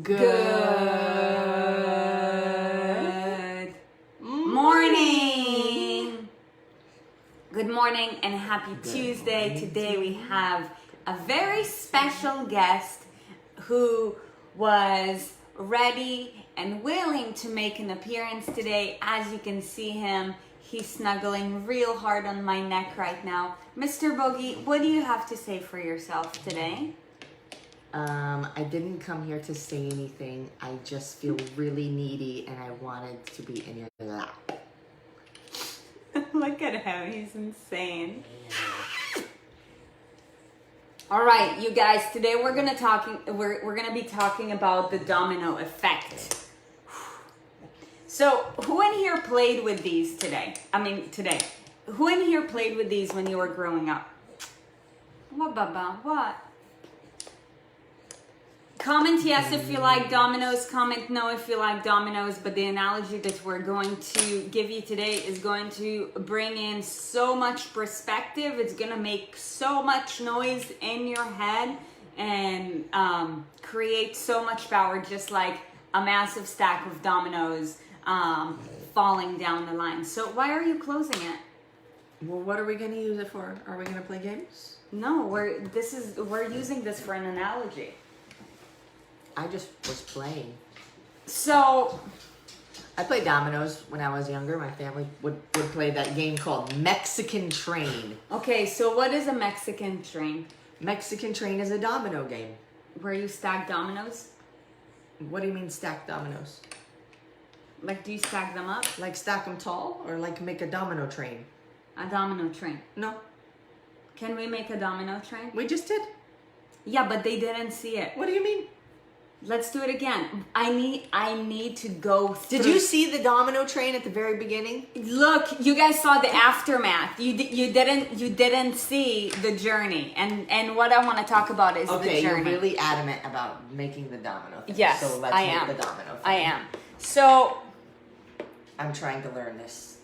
Good morning. Good morning and happy Tuesday. Today we have a very special guest who was ready and willing to make an appearance today. As you can see him, he's snuggling real hard on my neck right now. Mr. Boogie, what do you have to say for yourself today? I didn't come here to say anything. I just feel really needy and I wanted to be in your lap. Look at him, he's insane. All right, you guys, today we're gonna be talking about the domino effect. So, who in here played with these today? Who in here played with these when you were growing up? What, Baba? What? Comment yes if you like dominoes, comment no if you like dominoes, but the analogy that we're going to give you today is going to bring in so much perspective. It's going to make so much noise in your head and create so much power, just like a massive stack of dominoes falling down the line. So why are you closing it? Well, what are we going to use it for? Are we going to play games? No, we're using this for an analogy. I just was playing. So, I played dominoes when I was younger. My family would play that game called Mexican Train. okay, so what is a Mexican train? Mexican Train is a domino game. Where you stack dominoes? What do you mean stack dominoes? Like, do you stack them up? Like stack them tall or like make a domino train? A domino train. No, Can we make a domino train? we just did. Yeah, but they didn't see it. What do you mean? Let's do it again. I need to go through. Did you see the domino train at the very beginning? Look, you guys saw the aftermath. You didn't see the journey. And what I want to talk about is the Okay, journey. you're really adamant about making the domino thing. Yes, so let's I make am. the domino thing. I am. So I'm trying to learn this.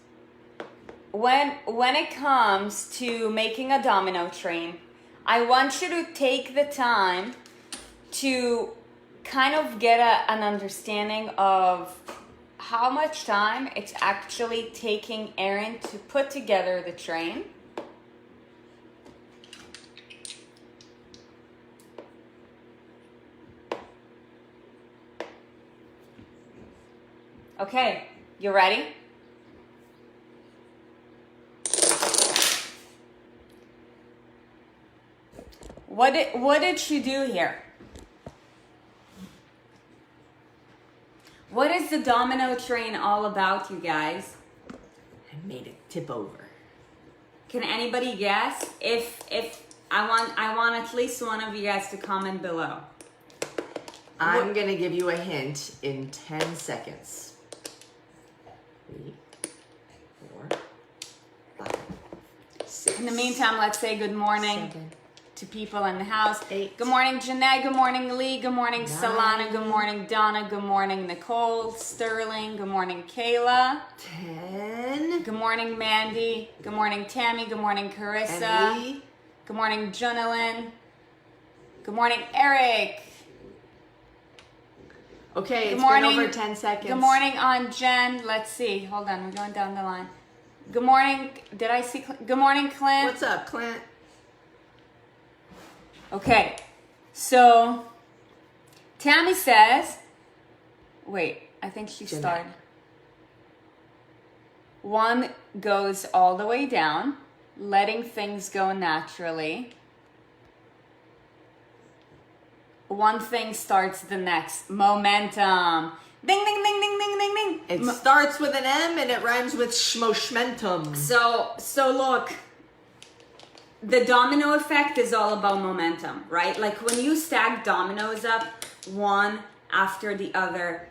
when it comes to making a domino train, I want you to take the time to kind of get an understanding of how much time it's actually taking Erin to put together the train. Okay, you ready? What did she do here? What is the domino train all about, you guys? I made it tip over. Can anybody guess? If I want at least one of you guys to comment below. I'm going to give you a hint in 10 seconds. 3, 4, 5, 6. In the meantime, let's say good morning 7, to people in the house. 8. Good morning, Janae. Good morning, Lee. Good morning, 9. Solana. Good morning, Donna. Good morning, Nicole. Sterling. Good morning, Kayla. 10. Good morning, Mandy. Good morning, Tammy. Good morning, Carissa. And Lee. Good morning, Jonalyn. Good morning, Eric. Okay, Good it's morning. been over 10 seconds. Good morning, Aunt Jen. Let's see. Hold on. We're going down the line. Good morning. Did I see? Good morning, Clint. What's up, Clint? Okay. So, Tammy says, wait, I think she Jeanette. started. 1 goes all the way down, letting things go naturally. 1 thing starts the next. Momentum. Ding, ding, ding, ding, ding, ding, ding. It starts with an M and it rhymes with schmoshmentum. So look, the domino effect is all about momentum, right? Like when you stack dominoes up, one after the other,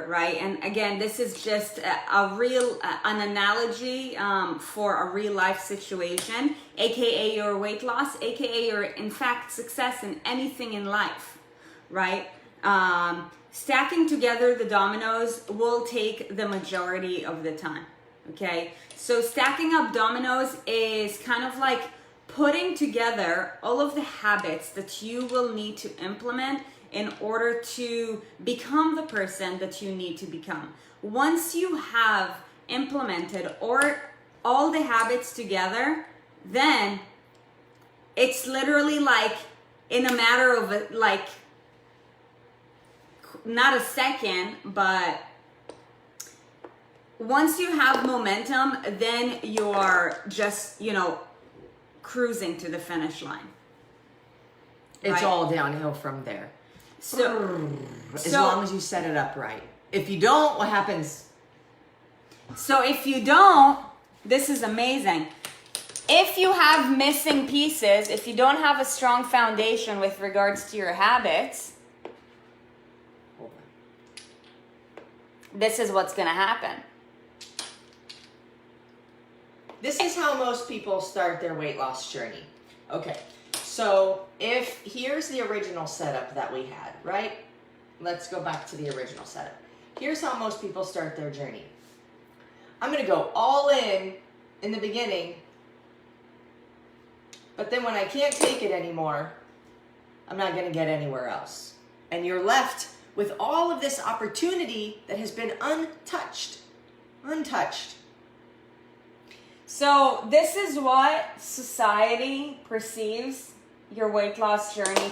right? And again, this is just an analogy for a real life situation, aka your weight loss, aka your, in fact, success in anything in life, right? Stacking together the dominoes will take the majority of the time, okay? So stacking up dominoes is kind of like putting together all of the habits that you will need to implement in order to become the person that you need to become. Once you have implemented all the habits together, then it's literally like in a matter of like, not a second, but once you have momentum, then you are just, cruising to the finish line. It's right? all downhill from there. So, as long as you set it up right. If you don't, what happens? So if you don't, this is amazing. If you have missing pieces, if you don't have a strong foundation with regards to your habits, this is what's going to happen. This is how most people start their weight loss journey. Okay, so here's the original setup that we had, right? Let's go back to the original setup. Here's how most people start their journey. I'm going to go all in the beginning, but then when I can't take it anymore, I'm not going to get anywhere else. And you're left with all of this opportunity that has been untouched. So this is what society perceives your weight loss journey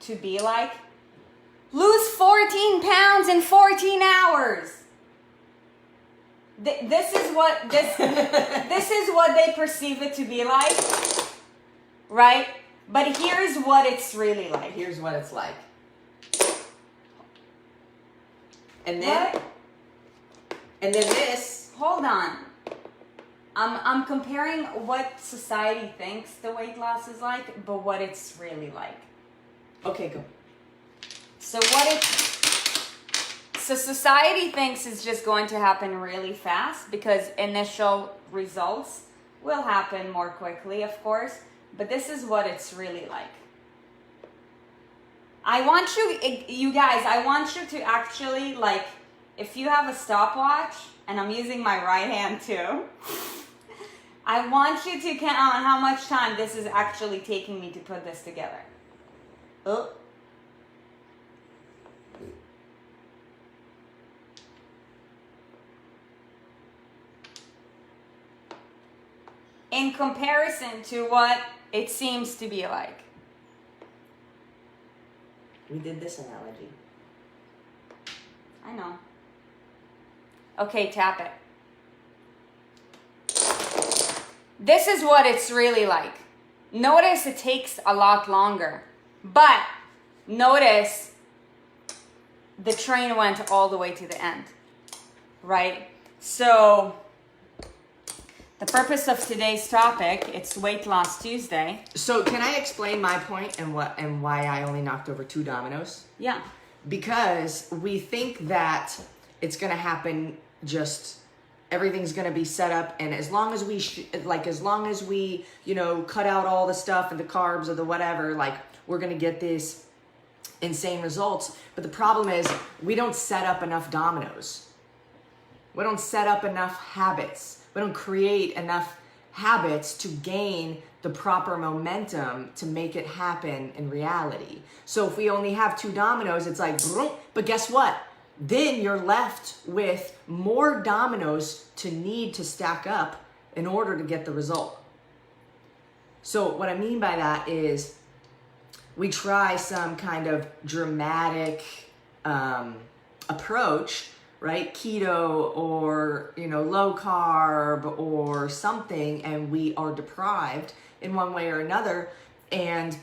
to be like. Lose 14 pounds in 14 hours. This is what they perceive it to be like, right? But here's what it's really like. Here's what it's like. And then this. Hold on. I'm comparing what society thinks the weight loss is like, but what it's really like. Okay, go. So society thinks it's just going to happen really fast because initial results will happen more quickly, of course. But this is what it's really like. I want you guys to actually, like, if you have a stopwatch, and I'm using my right hand too, I want you to count on how much time this is actually taking me to put this together. Oh. In comparison to what it seems to be like. We did this analogy. I know. Okay, tap it. This is what it's really like. Notice it takes a lot longer, but notice the train went all the way to the end, right? So the purpose of today's topic, it's Weight Loss Tuesday. So can I explain my point and why I only knocked over 2 dominoes? Yeah. Because we think that it's going to happen, just everything's going to be set up, and as long as we cut out all the stuff and the carbs or the whatever, like, we're going to get these insane results. But the problem is we don't set up enough dominoes. We don't set up enough habits. We don't create enough habits to gain the proper momentum to make it happen in reality. So if we only have 2 dominoes, it's like, but guess what? Then you're left with more dominoes to need to stack up in order to get the result. So what I mean by that is we try some kind of dramatic approach, right? Keto or, low carb or something, and we are deprived in one way or another. And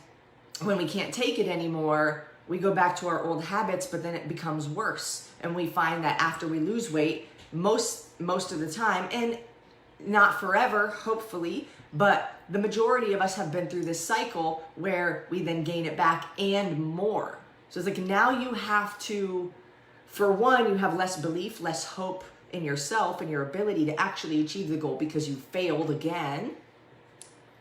when we can't take it anymore, we go back to our old habits, but then it becomes worse. And we find that after we lose weight, most of the time, and not forever, hopefully, but the majority of us have been through this cycle where we then gain it back and more. So it's like now you have to, for one, you have less belief, less hope in yourself and your ability to actually achieve the goal because you failed again.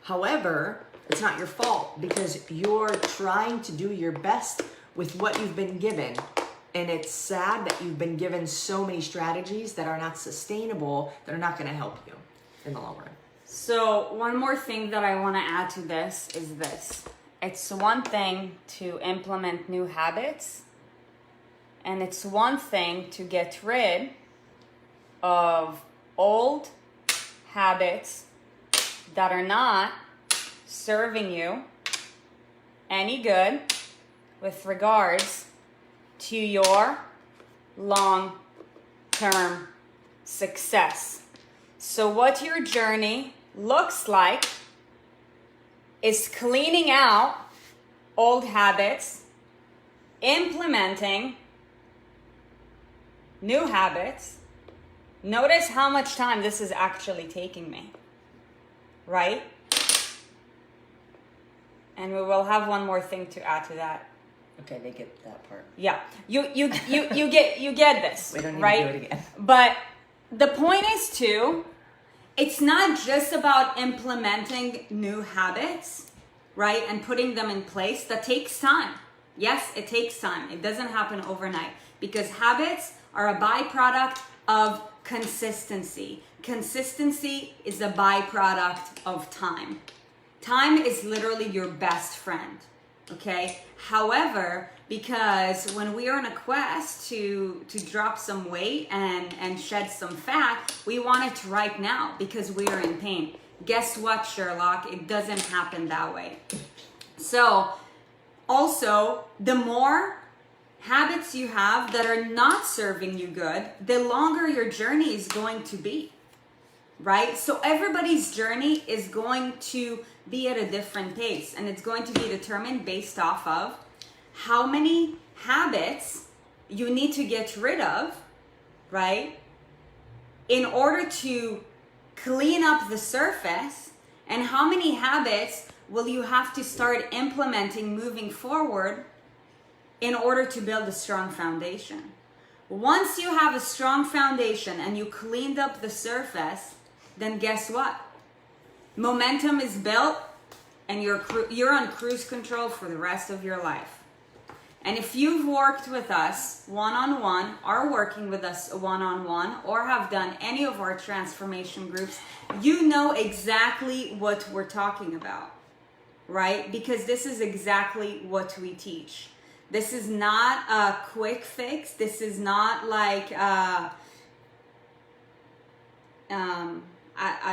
However, it's not your fault because you're trying to do your best with what you've been given. And it's sad that you've been given so many strategies that are not sustainable, that are not going to help you in the long run. So one more thing that I want to add to this is this. it's one thing to implement new habits, and it's one thing to get rid of old habits that are not serving you any good with regards to your long-term success. So what your journey looks like is cleaning out old habits, implementing new habits. Notice how much time this is actually taking me, right? And we will have one more thing to add to that. Okay, they get that part. Yeah, you get this. We don't need right? to do it again. But the point is too, it's not just about implementing new habits, right? And putting them in place. That takes time. Yes, it takes time. It doesn't happen overnight because habits are a byproduct of consistency. Consistency is a byproduct of time. Time is literally your best friend, okay? However, because when we are on a quest to drop some weight and shed some fat, we want it right now because we are in pain. Guess what, Sherlock? It doesn't happen that way. So, also, the more habits you have that are not serving you good, the longer your journey is going to be, right? So everybody's journey is going to be at a different pace, and it's going to be determined based off of how many habits you need to get rid of, right? In order to clean up the surface, and how many habits will you have to start implementing moving forward in order to build a strong foundation. Once you have a strong foundation and you cleaned up the surface, then guess what? Momentum is built and you're on cruise control for the rest of your life. And if you've worked with us one-on-one, are working with us one-on-one, or have done any of our transformation groups, you know exactly what we're talking about, right? Because this is exactly what we teach. This is not a quick fix. This is not like, I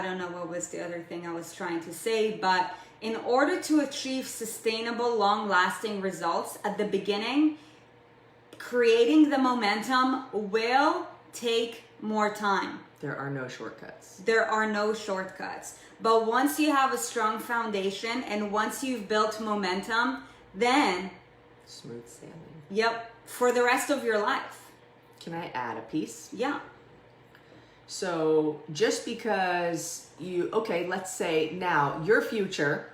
don't know what was the other thing I was trying to say, but in order to achieve sustainable, long-lasting results at the beginning, creating the momentum will take more time. There are no shortcuts. There are no shortcuts. But once you have a strong foundation and once you've built momentum, then smooth sailing. Yep, for the rest of your life. Can I add a piece? Yeah. So just because let's say now your future,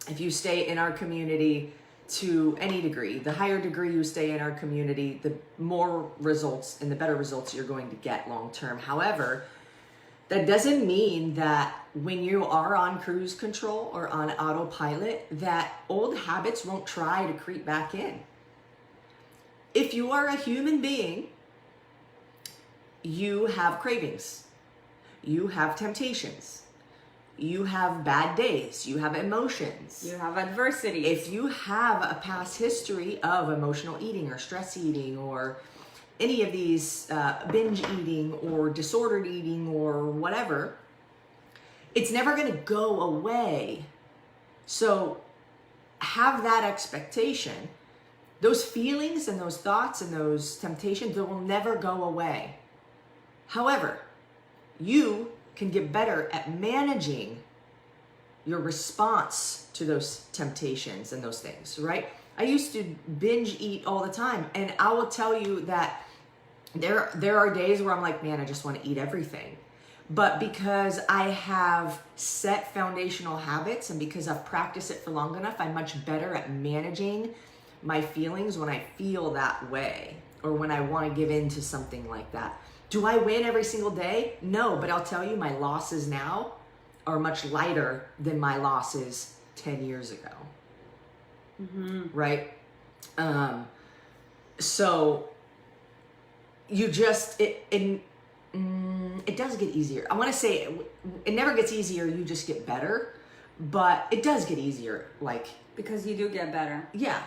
if you stay in our community to any degree, the higher degree you stay in our community, the more results and the better results you're going to get long term. However, that doesn't mean that when you are on cruise control or on autopilot, that old habits won't try to creep back in. If you are a human being, you have cravings, you have temptations, you have bad days, you have emotions, you have adversity. If you have a past history of emotional eating or stress eating or any of these binge eating or disordered eating or whatever, it's never going to go away. So have that expectation. Those feelings and those thoughts and those temptations, they will never go away. However, you can get better at managing your response to those temptations and those things, right? I used to binge eat all the time, and I will tell you that there are days where I'm like, man, I just want to eat everything. But because I have set foundational habits and because I've practiced it for long enough, I'm much better at managing my feelings when I feel that way or when I want to give in to something like that. Do I win every single day? No, but I'll tell you, my losses now are much lighter than my losses 10 years ago. Mm-hmm. Right? So you just, it does get easier. I want to say it never gets easier, you just get better, but it does get easier, like Because you do get better. Yeah.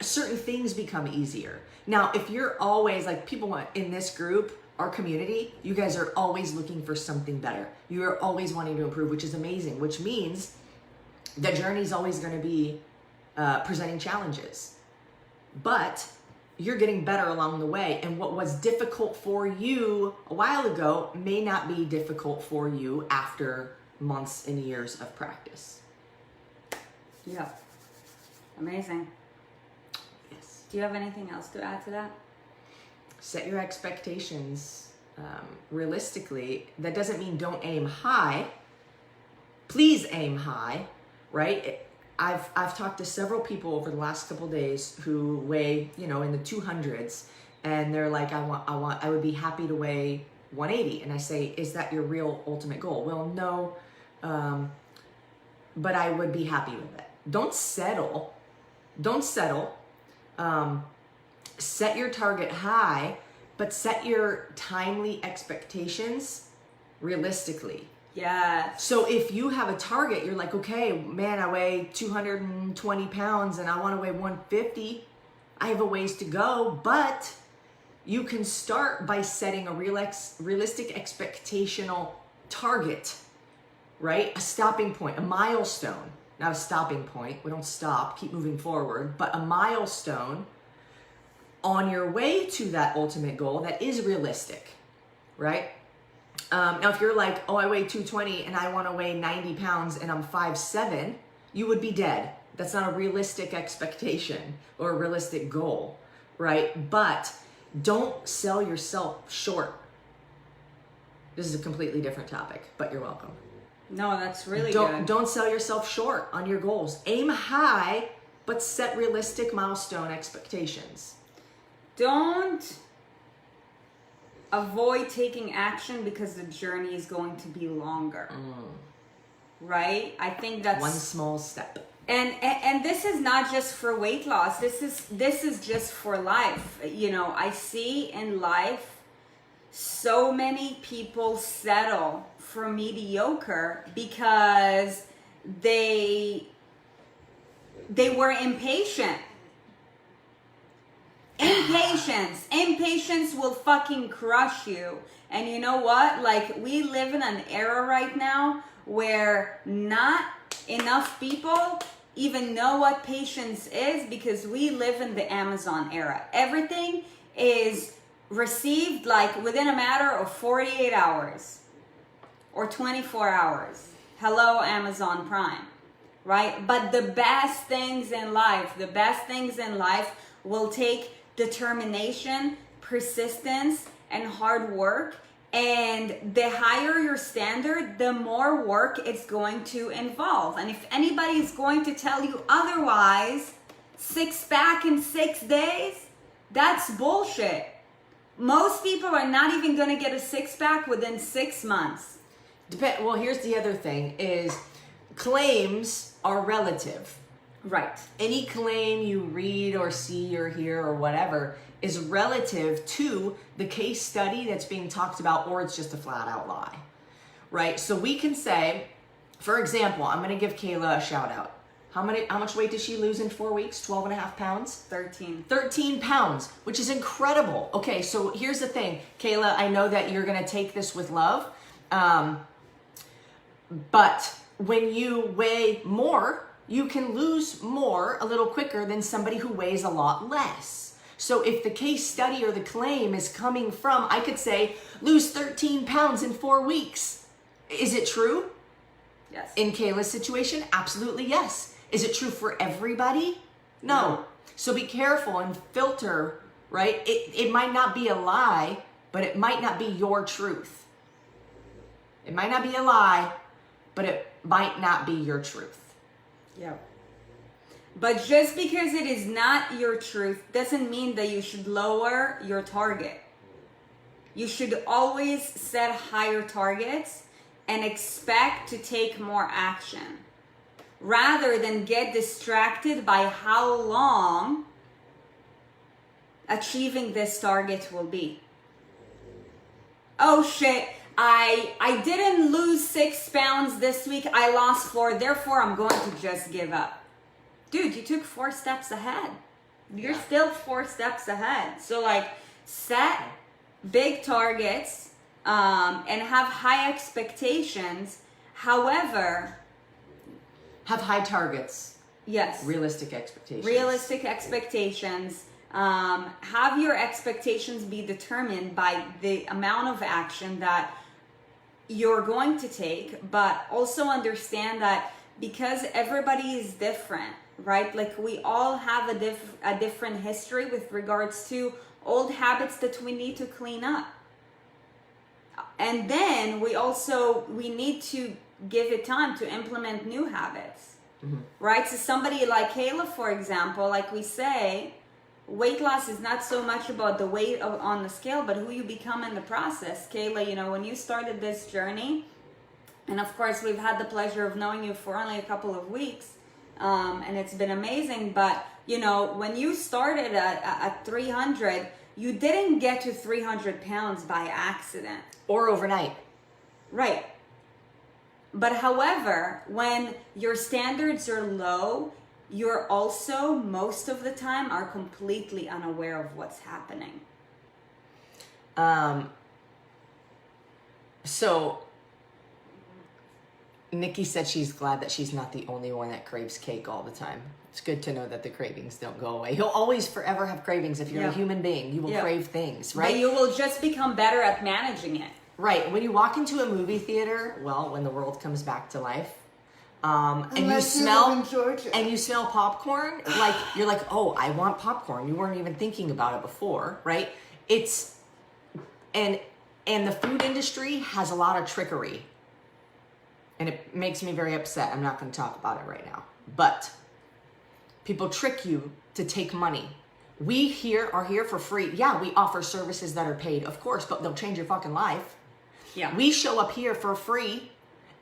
Certain things become easier. Now, if you're always like people want in this group, our community, you guys are always looking for something better. You are always wanting to improve, which is amazing, which means the journey is always going to be presenting challenges. But you're getting better along the way. And what was difficult for you a while ago may not be difficult for you after months and years of practice. Yeah. Amazing. Yes. Do you have anything else to add to that? Set your expectations realistically. That doesn't mean don't aim high. Please aim high, right? I've talked to several people over the last couple of days who weigh, in the 200s, and they're like, I would be happy to weigh 180. And I say, is that your real ultimate goal? Well, no, but I would be happy with it. Don't settle. Set your target high, but set your timely expectations realistically. Yeah. So if you have a target, you're like, okay, man, I weigh 220 pounds and I want to weigh 150. I have a ways to go, but you can start by setting a realistic expectational target, right? A stopping point, a milestone, not a stopping point. We don't stop, keep moving forward, but a milestone on your way to that ultimate goal that is realistic, right? Now, if you're like, oh, I weigh 220 and I want to weigh 90 pounds and I'm 5'7", you would be dead. That's not a realistic expectation or a realistic goal, right? But don't sell yourself short. This is a completely different topic, but you're welcome. No, that's really good. Don't sell yourself short on your goals. Aim high, but set realistic milestone expectations. Don't avoid taking action because the journey is going to be longer. Right? I think that's one small step. And this is not just for weight loss. This is just for life. I see in life so many people settle for mediocre because they were impatient. Impatience will fucking crush you. And you know what? Like, we live in an era right now where not enough people even know what patience is, because we live in the Amazon era. Everything is received like within a matter of 48 hours or 24 hours. Hello, Amazon Prime, right? But the best things in life will take determination, persistence, and hard work. And the higher your standard, the more work it's going to involve. And if anybody is going to tell you otherwise, 6-pack in 6 days, that's bullshit. Most people are not even going to get a 6-pack within 6 months. Well, here's the other thing is claims are relative. Right. Any claim you read or see or hear or whatever is relative to the case study that's being talked about, or it's just a flat out lie, right? So we can say, for example, I'm going to give Kayla a shout out. How much weight did she lose in 4 weeks? 12 and a half pounds? 13 pounds, which is incredible. Okay, so here's the thing. Kayla, I know that you're going to take this with love, but when you weigh more, you can lose more a little quicker than somebody who weighs a lot less. So if the case study or the claim is coming from, I could say, lose 13 pounds in 4 weeks. Is it true? Yes. In Kayla's situation, absolutely yes. Is it true for everybody? No. So be careful and filter, right? It might not be a lie, but it might not be your truth. It might not be a lie, but it might not be your truth. Yeah. But just because it is not your truth doesn't mean that you should lower your target. You should always set higher targets and expect to take more action, rather than get distracted by how long achieving this target will be. Oh shit, I didn't lose 6 pounds this week, I lost 4, therefore I'm going to just give up. dude, you took 4 steps ahead. You're Yeah. still 4 steps ahead. So like set big targets and have high expectations. However, Have high targets, yes, realistic expectations. realistic expectations. Have your expectations be determined by the amount of action that you're going to take, but also understand that because everybody is different, right? Like we all have a different history with regards to old habits that we need to clean up. And then we need to give it time to implement new habits, right? So somebody like Kayla, for example, like we say, weight loss is not so much about the weight on the scale, but who you become in the process. Kayla, you know, when you started this journey, and of course we've had the pleasure of knowing you for only a couple of weeks, and it's been amazing, but you know, when you started at 300, you didn't get to 300 pounds by accident. Or overnight. Right. But however, when your standards are low, you're also most of the time are completely unaware of what's happening. So Nikki said she's glad that she's not the only one that craves cake all the time. It's good to know that the cravings don't go away. You'll always forever have cravings. If you're a human being, you will crave things, right? But you will just become better at managing it. Right. When you walk into a movie theater, well, when the world comes back to life, and you smell popcorn, like you're like, oh, I want popcorn. You weren't even thinking about it before, right? And the food industry has a lot of trickery. And it makes me very upset. I'm not going to talk about it right now. But people trick you to take money. We are here for free. Yeah, we offer services that are paid, of course, but they'll change your fucking life. Yeah. We show up here for free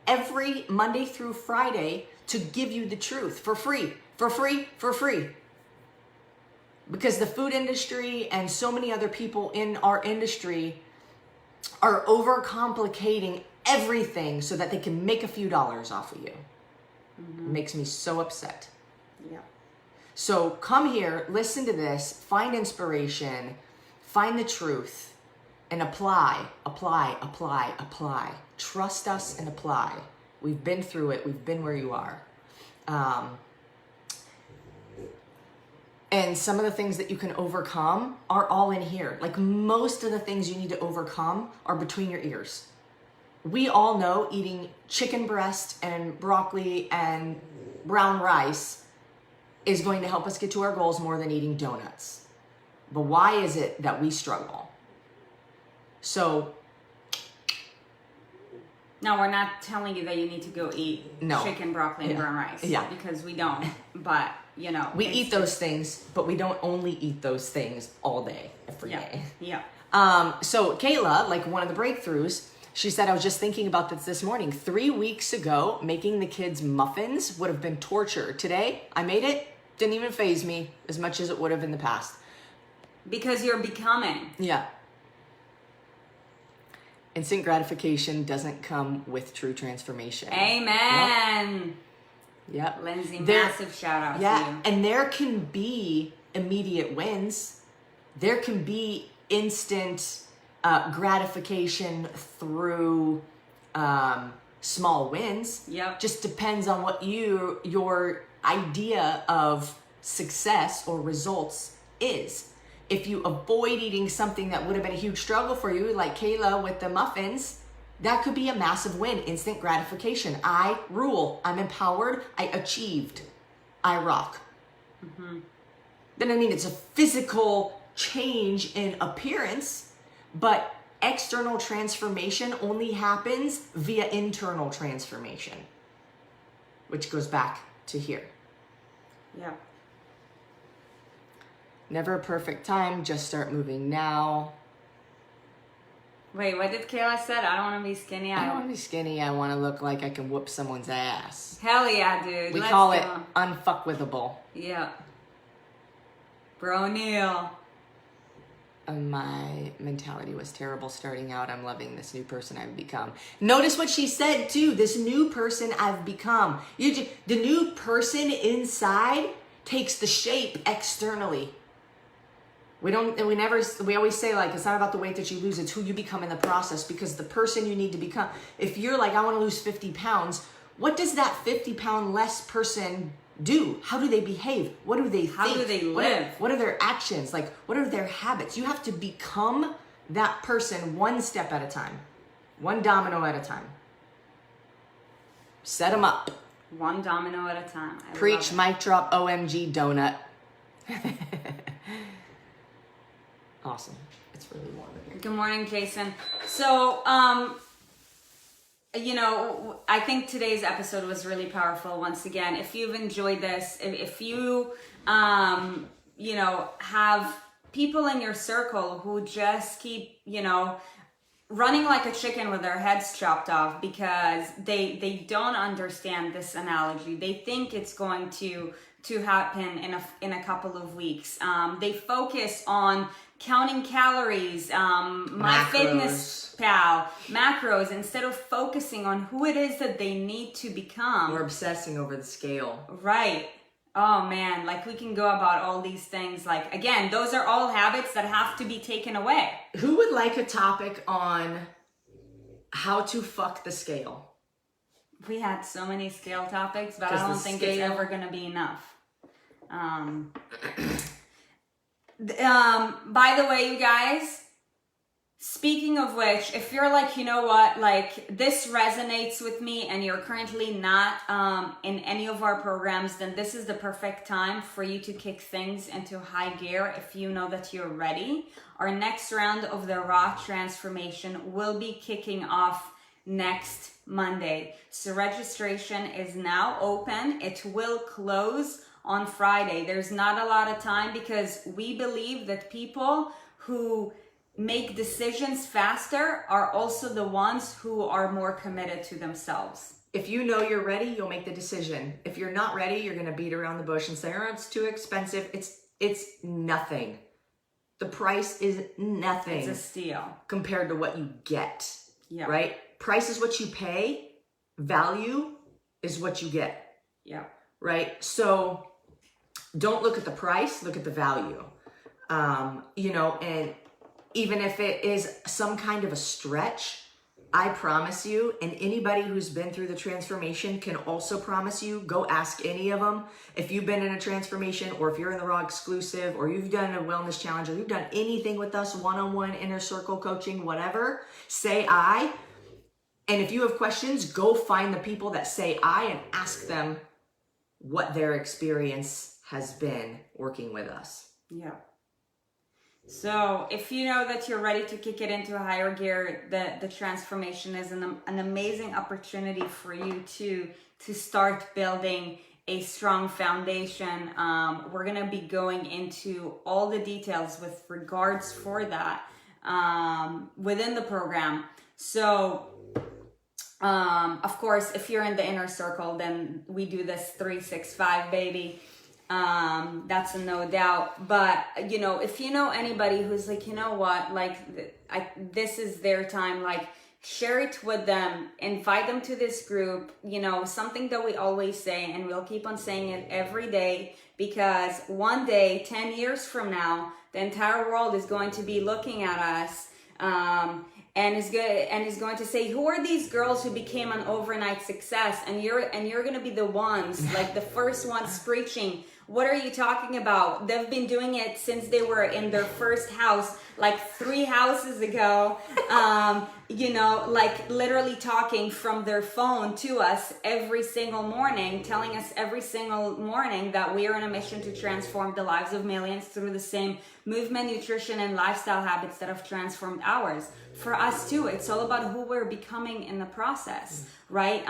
every Monday through Friday to give you the truth for free, for free, for free. Because the food industry and so many other people in our industry are overcomplicating everything so that they can make a few dollars off of you. It makes me so upset. Yeah. So come here, listen to this, find inspiration, find the truth, and apply. Trust us and apply. We've been through it. We've been where you are. And some of the things that you can overcome are all in here. Like most of the things you need to overcome are between your ears. We all know eating chicken breast and broccoli and brown rice is going to help us get to our goals more than eating donuts. But why is it that we struggle? So, now we're not telling you that you need to go eat chicken, broccoli, and brown rice. Yeah. Because we don't. But, you know. We eat those things, but we don't only eat those things all day, every day. Yeah. So Kayla, like one of the breakthroughs, she said, I was just thinking about this morning. 3 weeks ago, making the kids muffins would have been torture. Today, I made it. Didn't even faze me as much as it would have in the past. Because you're becoming. Yeah. Instant gratification doesn't come with true transformation. Amen. Yep. Lindsay, massive shout out to you. And there can be immediate wins. There can be instant gratification through small wins. Yep. Just depends on what your idea of success or results is. If you avoid eating something that would have been a huge struggle for you, like Kayla with the muffins, that could be a massive win, instant gratification. I rule, I'm empowered, I achieved, I rock. Then I mean, it's a physical change in appearance, but external transformation only happens via internal transformation, which goes back to here. Yeah. Never a perfect time, just start moving now. Wait, what did Kayla said? I don't want to be skinny. I don't want to be skinny, I want to look like I can whoop someone's ass. Hell yeah, dude. We Let's call go. it unfuckwithable. Yeah. Bro Neil. My mentality was terrible starting out. I'm loving this new person I've become. Notice what she said too. This new person I've become. The new person inside takes the shape externally. We always say, like, it's not about the weight that you lose, it's who you become in the process, because the person you need to become, if you're like, I want to lose 50 pounds, what does that 50 pound less person do? How do they behave? What do they think? How do they live? What are their actions? Like, what are their habits? You have to become that person one step at a time, one domino at a time. Set them up. One domino at a time. Preach, mic drop, OMG, donut. Awesome. It's really warm in here. Good morning, Jason. So, I think today's episode was really powerful. Once again, if you've enjoyed this, if you, have people in your circle who just keep, running like a chicken with their heads chopped off because they don't understand this analogy. They think it's going to happen in a couple of weeks. They focus on counting calories, MyFitnessPal, macros, instead of focusing on who it is that they need to become. We're obsessing over the scale. Right. Oh man, like we can go about all these things. Like, again, those are all habits that have to be taken away. Who would like a topic on how to fuck the scale? We had so many scale topics, but I don't think it's ever going to be enough. By the way, you guys, speaking of which, if you're like, you know what, like this resonates with me and you're currently not in any of our programs, then this is the perfect time for you to kick things into high gear if you know that you're ready. Our next round of the Raw Transformation will be kicking off next Monday. So registration is now open. It will close on Friday. There's not a lot of time because we believe that people who make decisions faster are also the ones who are more committed to themselves. If you know you're ready, you'll make the decision. If you're not ready, you're going to beat around the bush and say, oh, it's too expensive. It's nothing. The price is nothing. It's a steal. Compared to what you get. Yeah. Right? Price is what you pay. Value is what you get. Yeah. Right? So don't look at the price, look at the value. And even if it is some kind of a stretch, I promise you, and anybody who's been through the transformation can also promise you, go ask any of them. If you've been in a transformation, or if you're in the Raw Exclusive, or you've done a wellness challenge, or you've done anything with us, one-on-one, inner circle coaching, whatever, say I. And if you have questions, go find the people that say I and ask them what their experience has been working with us. Yeah. So if you know that you're ready to kick it into a higher gear, the transformation is an amazing opportunity for you to start building a strong foundation. We're going to be going into all the details with regards for that within the program. So of course, if you're in the inner circle, then we do this 365, baby. That's a no doubt. But if you know anybody who's like, you know what, like this is their time, like share it with them, invite them to this group. Something that we always say, and we'll keep on saying it every day, because one day, 10 years from now, the entire world is going to be looking at us and is going to say, who are these girls who became an overnight success? And you're going to be the ones, like the first ones preaching. What are you talking about? They've been doing it since they were in their first house, like 3 houses ago. Like literally talking from their phone to us every single morning, telling us every single morning that we are on a mission to transform the lives of millions through the same movement, nutrition, and lifestyle habits that have transformed ours. For us too, it's all about who we're becoming in the process, right?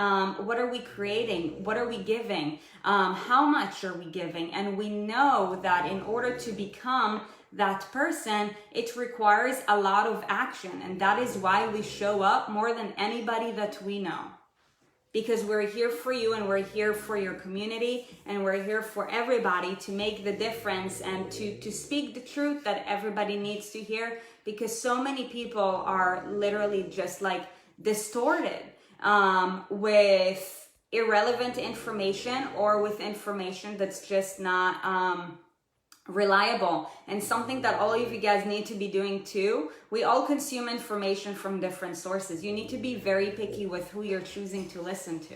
What are we creating? What are we giving? How much are we giving? And we know that in order to become that person, it requires a lot of action. And that is why we show up more than anybody that we know. because we're here for you and we're here for your community and we're here for everybody to make the difference and to speak the truth that everybody needs to hear, because so many people are literally just like distorted with irrelevant information or with information that's just not reliable. And something that all of you guys need to be doing too, we all consume information from different sources. You need to be very picky with who you're choosing to listen to.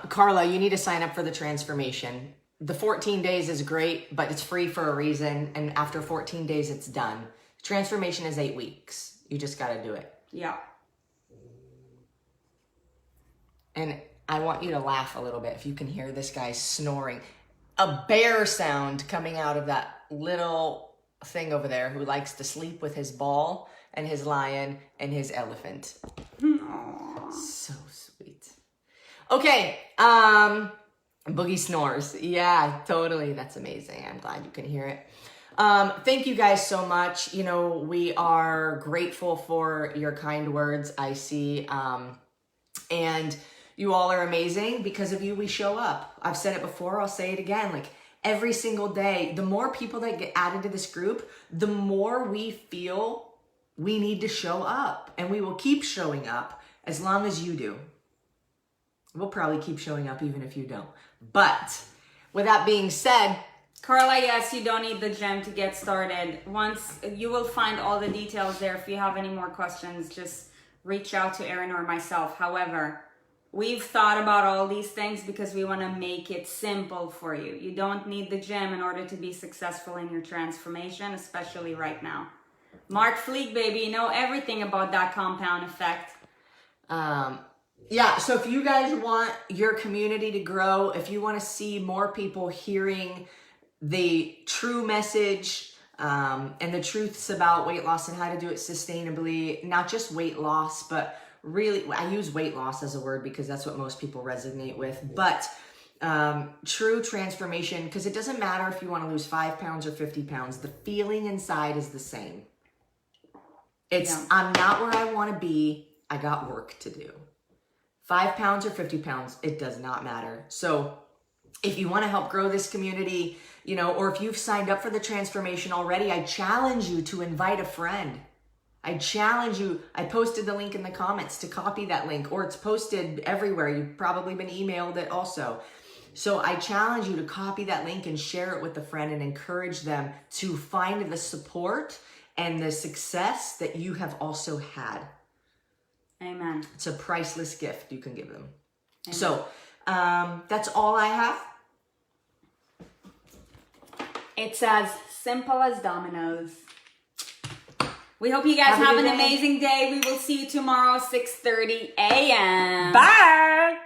Carla, you need to sign up for the transformation. The 14 days is great, but it's free for a reason. And after 14 days, it's done. Transformation is 8 weeks. You just got to do it. Yeah. And I want you to laugh a little bit if you can hear this guy snoring. A bear sound coming out of that little thing over there who likes to sleep with his ball and his lion and his elephant. Aww. So sweet. Okay, Boogie snores. Yeah, totally. That's amazing. I'm glad you can hear it. Thank you guys so much. You know, we are grateful for your kind words, I see. And you all are amazing. Because of you, we show up. I've said it before. I'll say it again. Like every single day, the more people that get added to this group, the more we feel we need to show up. And we will keep showing up as long as you do. We'll probably keep showing up even if you don't. But with that being said, Carla, yes, you don't need the gym to get started. Once you will find all the details there. If you have any more questions, just reach out to Erin or myself. However, we've thought about all these things because we want to make it simple for you. You don't need the gym in order to be successful in your transformation, especially right now. Mark Fleek, baby, you know everything about that compound effect. Yeah, so if you guys want your community to grow, if you want to see more people hearing the true message and the truths about weight loss and how to do it sustainably, not just weight loss, but really, I use weight loss as a word because that's what most people resonate with, but true transformation, because it doesn't matter if you want to lose 5 pounds or 50 pounds, the feeling inside is the same. It's, I'm not where I want to be, I got work to do. 5 pounds or 50 pounds, it does not matter. So if you want to help grow this community, you know, or if you've signed up for the transformation already, I challenge you to invite a friend. I challenge you. I posted the link in the comments to copy that link, or it's posted everywhere. You've probably been emailed it also. So I challenge you to copy that link and share it with a friend and encourage them to find the support and the success that you have also had. Amen. It's a priceless gift you can give them. Amen. So that's all I have. It's as simple as dominoes. We hope you guys have an amazing day. We will see you tomorrow, 6:30 a.m. Bye.